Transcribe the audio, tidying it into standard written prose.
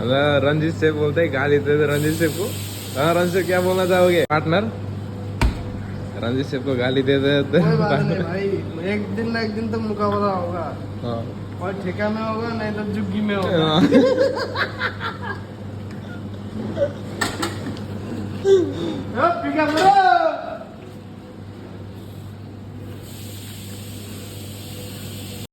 रंजीत से बोलते गाली दे दे रंजीत सेफ को। हाँ रंजीत से क्या बोलना चाहोगे पार्टनर? रंजीत सेफ को गाली दे दे कोई बात नहीं भाई, एक दिन ना एक दिन तो मुकाबला होगा। हाँ और ठेका में होगा नहीं तो जुग्गी में होगा। हाँ। पिका